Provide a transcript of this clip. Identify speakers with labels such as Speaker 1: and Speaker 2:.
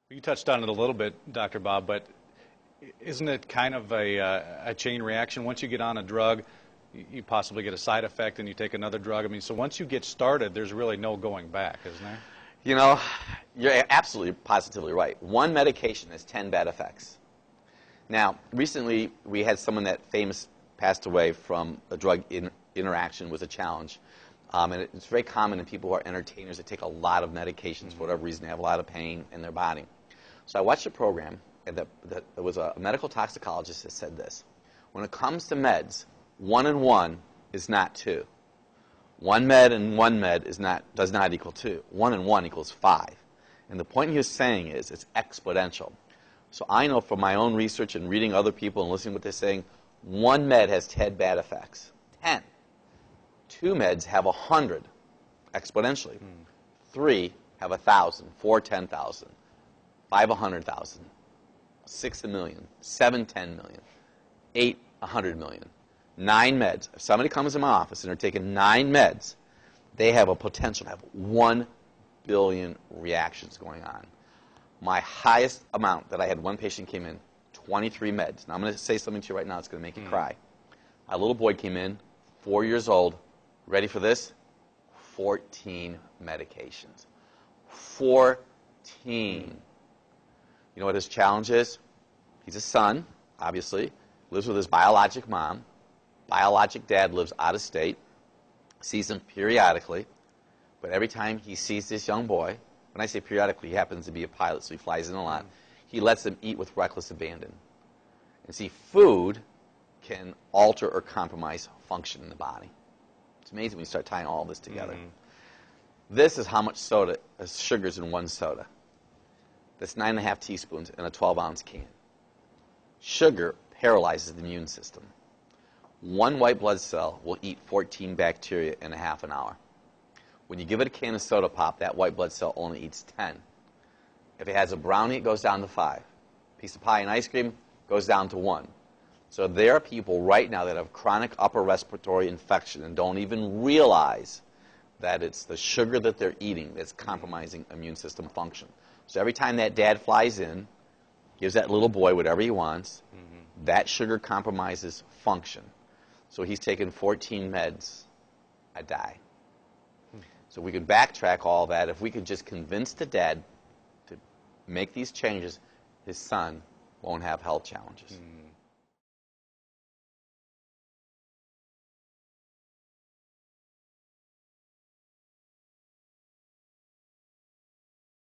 Speaker 1: You touched on it a little bit, Dr. Bob, but isn't it kind of a chain reaction? Once you get on a drug, you possibly get a side effect and you take another drug. I mean, so once you get started, there's really no going back, isn't there?
Speaker 2: You know, you're absolutely, positively right. One medication has 10 bad effects. Now, recently we had someone that famous passed away from a drug interaction with a challenge. And it's very common in people who are entertainers that take a lot of medications for whatever reason. They have a lot of pain in their body. So I watched a program, and there was a medical toxicologist that said this. When it comes to meds, 1 and 1 is not 2. 1 med and 1 med does not equal 2. 1 and 1 equals 5. And the point he was saying is it's exponential. So I know from my own research and reading other people and listening to what they're saying, 1 med has 10 bad effects. 10. 2 meds have 100 exponentially. 3 have 1,000, 4 10,000, 5 100,000, 6 a million, 7 10 million, 8 100 million. 9 meds. If somebody comes in my office and they're taking 9 meds, they have a potential to have 1 billion reactions going on. My highest amount that I had, one patient came in, 23 meds. Now I'm going to say something to you right now that's going to make you cry. A little boy came in, 4 years old, ready for this? 14 medications. 14. You know what his challenge is? He's a son, obviously, lives with his biologic mom. Biologic dad lives out of state, sees him periodically, but every time he sees this young boy, when I say periodically, he happens to be a pilot, so he flies in a lot, he lets him eat with reckless abandon. And see, food can alter or compromise function in the body. It's amazing when you start tying all this together. This is how much sugar is in one soda. That's 9.5 teaspoons in a 12-ounce can. Sugar paralyzes the immune system. 1 white blood cell will eat 14 bacteria in a half an hour. When you give it a can of soda pop, that white blood cell only eats 10. If it has a brownie, it goes down to 5. Piece of pie and ice cream goes down to 1. So there are people right now that have chronic upper respiratory infection and don't even realize that it's the sugar that they're eating that's compromising immune system function. So every time that dad flies in, gives that little boy whatever he wants, that sugar compromises function. So he's taken 14 meds a day. So we could backtrack all that. If we could just convince the dad to make these changes, his son won't have health challenges.